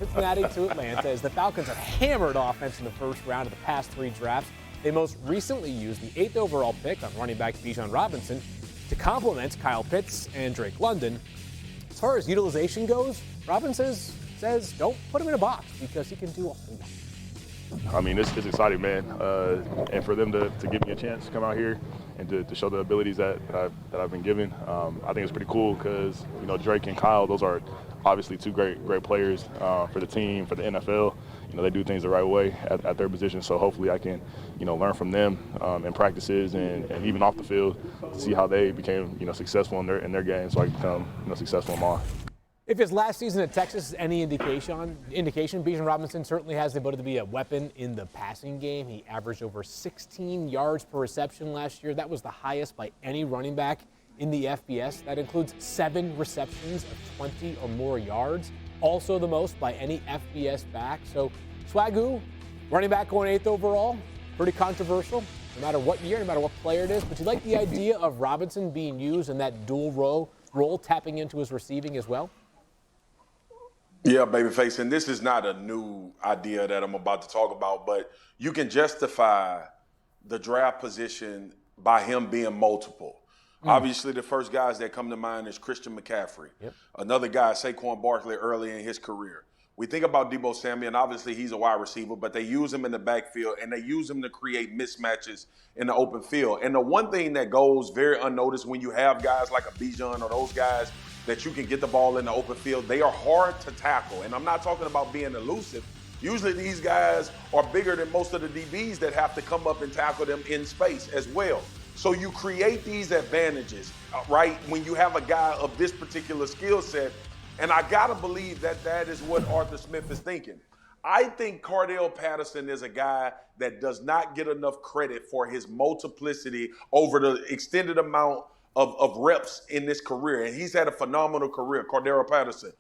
Cincinnati to Atlanta, as the Falcons have hammered offense in the first round of the past 3 drafts. They most recently used the 8th overall pick on running back Bijan Robinson to complement Kyle Pitts and Drake London. As far as utilization goes, Robinson says don't put him in a box because he can do all things. I mean, it's exciting, man. And for them to give me a chance to come out here and to show the abilities that I've been given, I think it's pretty cool because, you know, Drake and Kyle, those are obviously 2 great players for the team, for the NFL. You know, they do things the right way at their position. So hopefully I can, you know, learn from them in practices and even off the field, see how they became, you know, successful in their game so I can become, you know, successful in mine. If his last season at Texas is any indication, Bijan Robinson certainly has the ability to be a weapon in the passing game. He averaged over 16 yards per reception last year. That was the highest by any running back in the FBS. That includes 7 receptions of 20 or more yards. Also the most by any FBS back. So Swagoo, running back going 8th overall, pretty controversial, no matter what year, no matter what player it is. But you like the idea of Robinson being used in that dual role, tapping into his receiving as well? Yeah, babyface, and this is not a new idea that I'm about to talk about, but you can justify the draft position by him being multiple. Obviously, the first guys that come to mind is Christian McCaffrey. Yep. Another guy, Saquon Barkley, early in his career. We think about Deebo Samuel, and obviously he's a wide receiver, but they use him in the backfield, and they use him to create mismatches in the open field. And the one thing that goes very unnoticed when you have guys like a Bijan or those guys that you can get the ball in the open field, they are hard to tackle. And I'm not talking about being elusive. Usually these guys are bigger than most of the DBs that have to come up and tackle them in space as well. So you create these advantages, right, when you have a guy of this particular skill set. And I got to believe that that is what Arthur Smith is thinking. I think Cordell Patterson is a guy that does not get enough credit for his multiplicity over the extended amount of reps in this career. And he's had a phenomenal career, Cordell Patterson.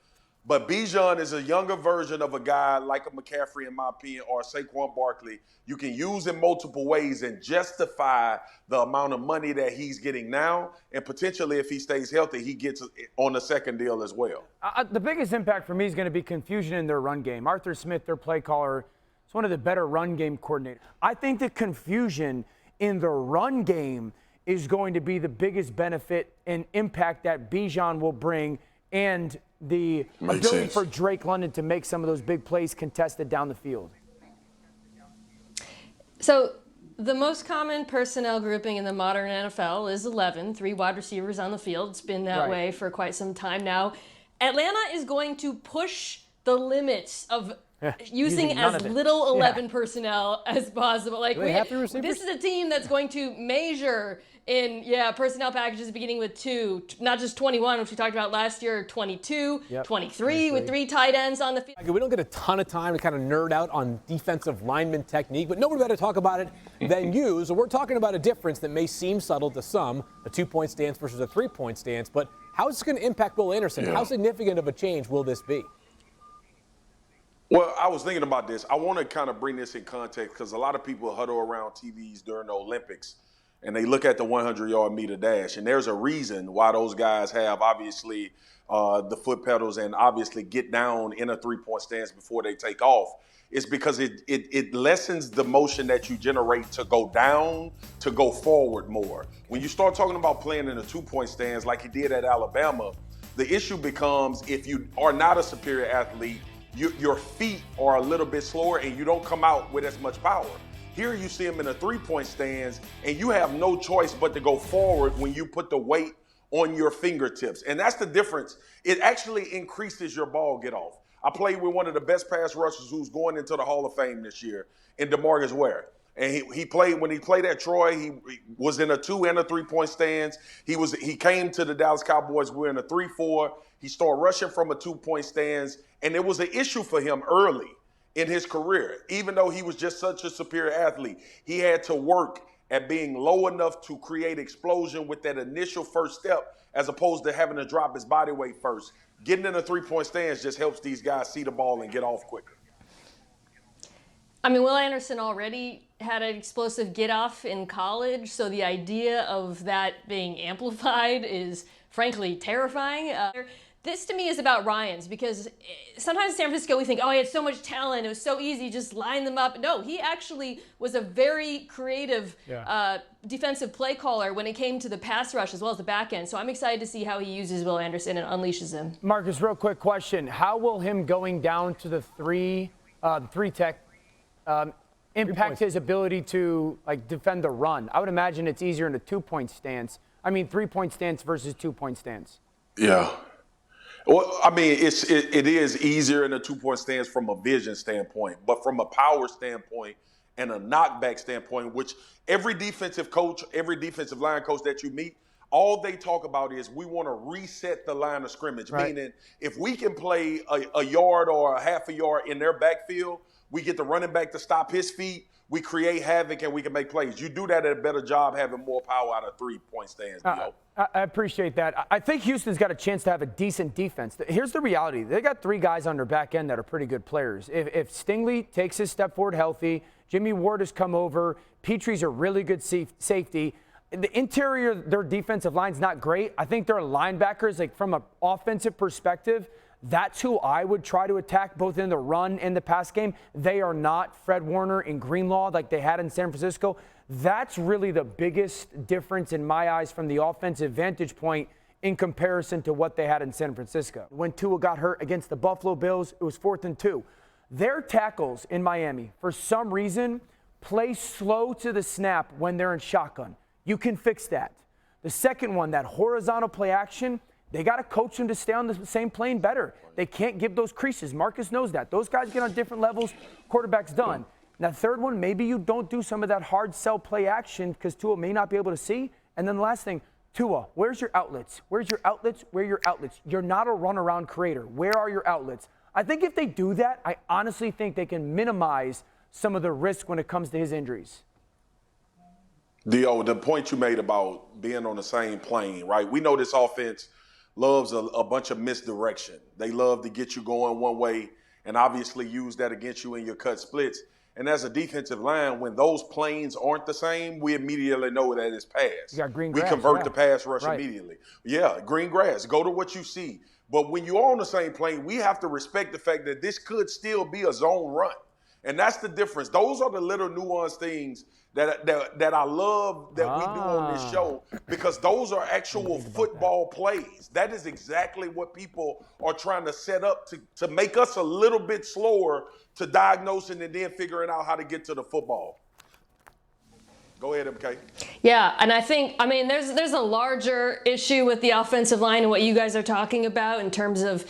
But Bijan is a younger version of a guy like a McCaffrey, in my opinion, or Saquon Barkley. You can use in multiple ways and justify the amount of money that he's getting now. And potentially, if he stays healthy, he gets on the second deal as well. The biggest impact for me is going to be confusion in their run game. Arthur Smith, their play caller, is one of the better run game coordinators. I think the confusion in the run game is going to be the biggest benefit and impact that Bijan will bring, and the ability for Drake London to make some of those big plays contested down the field. So the most common personnel grouping in the modern NFL is 11, 3 wide receivers on the field. It's been that way for quite some time now. Atlanta is going to push the limits of using as little 11 personnel as possible. Like this is a team that's going to measure in personnel packages beginning with 2, not just 21, which we talked about last year, 22, 23 with 3 tight ends on the field. We don't get a ton of time to kind of nerd out on defensive lineman technique, but nobody better talk about it than you. So we're talking about a difference that may seem subtle to some, a 2-point stance versus a 3-point stance, but how is this going to impact Will Anderson? How significant of a change will this be? Well, I was thinking about this. I want to kind of bring this in context because a lot of people huddle around TVs during the Olympics and they look at the 100-yard meter dash. And there's a reason why those guys have, obviously, the foot pedals and obviously get down in a 3-point stance before they take off. It's because it lessens the motion that you generate to go down, to go forward more. When you start talking about playing in a 2-point stance like he did at Alabama, the issue becomes if you are not a superior athlete, your feet are a little bit slower and you don't come out with as much power. Here you see him in a 3-point stance and you have no choice but to go forward when you put the weight on your fingertips. And that's the difference. It actually increases your ball get off. I played with one of the best pass rushers who's going into the Hall of Fame this year in DeMarcus Ware. And he played, when he played at Troy, he was in a 2 and a 3-point stance. He came to the Dallas Cowboys, we're in a 3-4. He started rushing from a 2-point stance. And it was an issue for him early in his career. Even though he was just such a superior athlete, he had to work at being low enough to create explosion with that initial first step as opposed to having to drop his body weight first. Getting in a 3-point stance just helps these guys see the ball and get off quicker. I mean, Will Anderson already had an explosive get-off in college, so the idea of that being amplified is frankly terrifying. This to me is about Ryans, because sometimes in San Francisco we think, oh, he had so much talent, it was so easy, just line them up. No, he actually was a very creative defensive play caller when it came to the pass rush as well as the back end. So I'm excited to see how he uses Will Anderson and unleashes him. Marcus, real quick question. How will him going down to the three tech impact his ability to defend the run? I would imagine it's easier in a 2-point stance. 3-point stance versus 2-point stance. Yeah. Well, I mean, it is easier in a 2-point stance from a vision standpoint, but from a power standpoint and a knockback standpoint, which every defensive coach, every defensive line coach that you meet, all they talk about is we want to reset the line of scrimmage. Right. Meaning, if we can play a yard or a half a yard in their backfield, we get the running back to stop his feet, we create havoc, and we can make plays. You do that at a better job having more power out of 3-point stands. I appreciate that. I think Houston's got a chance to have a decent defense. Here's the reality. They got 3 guys on their back end that are pretty good players. If Stingley takes his step forward healthy, Jimmy Ward has come over, Petrie's a really good safety. The interior, their defensive line's not great. I think their linebackers, from an offensive perspective, that's who I would try to attack both in the run and the pass game. They are not Fred Warner and Greenlaw like they had in San Francisco. That's really the biggest difference in my eyes from the offensive vantage point in comparison to what they had in San Francisco. When Tua got hurt against the Buffalo Bills, it was 4th and 2. Their tackles in Miami, for some reason, play slow to the snap when they're in shotgun. You can fix that. The second one, that horizontal play action, they got to coach them to stay on the same plane better. They can't give those creases. Marcus knows that. Those guys get on different levels. Quarterback's done. Now, the third one, maybe you don't do some of that hard sell play action because Tua may not be able to see. And then the last thing, Tua, where's your outlets? Where's your outlets? Where are your outlets? You're not a runaround creator. Where are your outlets? I think if they do that, I honestly think they can minimize some of the risk when it comes to his injuries. The point you made about being on the same plane, right? We know this offense loves a bunch of misdirection. They love to get you going one way and obviously use that against you in your cut splits. And as a defensive line, when those planes aren't the same, we immediately know that it's pass. You got green grass, we convert the pass rush immediately. Yeah, green grass. Go to what you see. But when you're on the same plane, we have to respect the fact that this could still be a zone run. And that's the difference. Those are the little nuanced things that I love that we do on this show, because those are actual football plays. That is exactly what people are trying to set up to make us a little bit slower to diagnosing and then figuring out how to get to the football. Go ahead, MK. Yeah, and I think, there's a larger issue with the offensive line and what you guys are talking about in terms of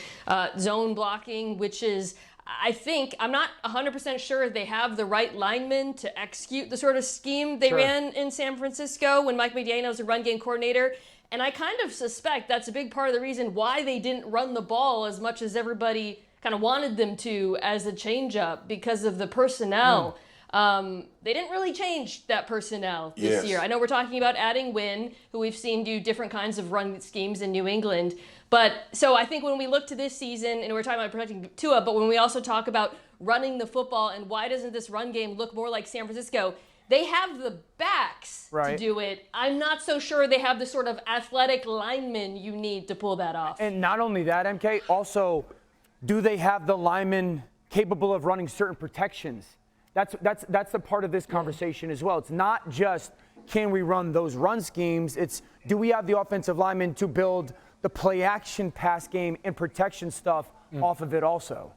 zone blocking, which is, I think, I'm not 100% sure they have the right linemen to execute the sort of scheme they ran in San Francisco when Mike McDaniel was a run game coordinator. And I kind of suspect that's a big part of the reason why they didn't run the ball as much as everybody kind of wanted them to as a changeup, because of the personnel. They didn't really change that personnel this year. I know we're talking about adding Wynn, who we've seen do different kinds of run schemes in New England. But so I think when we look to this season, and we're talking about protecting Tua, but when we also talk about running the football and why doesn't this run game look more like San Francisco, they have the backs to do it. I'm not so sure they have the sort of athletic linemen you need to pull that off. And not only that, MK, also, do they have the linemen capable of running certain protections? That's the part of this conversation as well. It's not just can we run those run schemes. It's do we have the offensive linemen to build the play action pass game and protection stuff off of it also.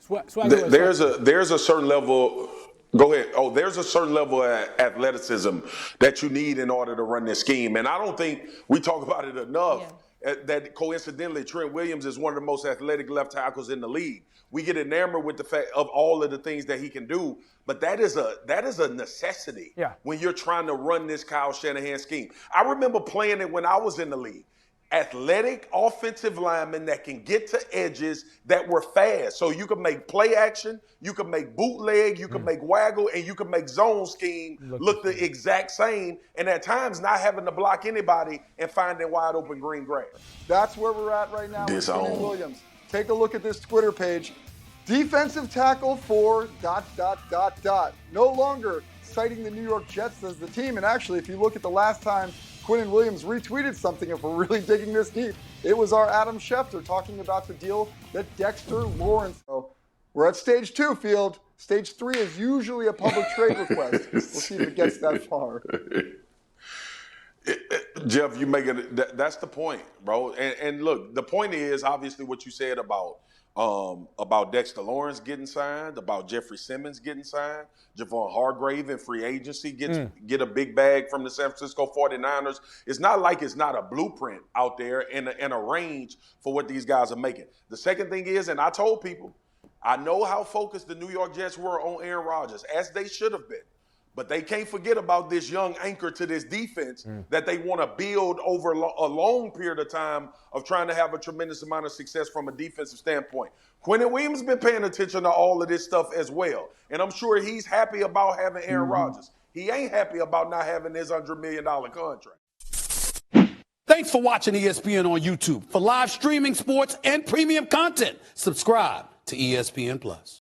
There's a certain level. Go ahead. Oh, there's a certain level of athleticism that you need in order to run this scheme, and I don't think we talk about it enough. That coincidentally, Trent Williams is one of the most athletic left tackles in the league. We get enamored with the fact of all of the things that he can do, but that is a necessity when you're trying to run this Kyle Shanahan scheme. I remember playing it when I was in the league. Athletic offensive linemen that can get to edges that were fast. So you can make play action, you can make bootleg, you can make waggle, and you can make zone scheme look the exact same. And at times not having to block anybody and finding wide open green grass. That's where we're at right now with Quinnen Williams. Take a look at this Twitter page. Defensive tackle for ... No longer citing the New York Jets as the team. And actually, if you look at the last time Quinnen Williams retweeted something, if we're really digging this deep. It was our Adam Schefter talking about the deal that Dexter Lawrence. So we're at stage 2, Field. Stage 3 is usually a public trade request. We'll see if it gets that far. Jeff, you make it. That's the point, bro. And look, the point is obviously what you said about Dexter Lawrence getting signed, about Jeffrey Simmons getting signed, Javon Hargrave in free agency get a big bag from the San Francisco 49ers. It's not like it's not a blueprint out there and a range for what these guys are making. The second thing is, and I told people, I know how focused the New York Jets were on Aaron Rodgers, as they should have been. But they can't forget about this young anchor to this defense that they want to build over a long period of time of trying to have a tremendous amount of success from a defensive standpoint. Quinnen Williams has been paying attention to all of this stuff as well. And I'm sure he's happy about having Aaron Rodgers. He ain't happy about not having his $100 million contract. Thanks for watching ESPN on YouTube. For live streaming, sports, and premium content, subscribe to ESPN+.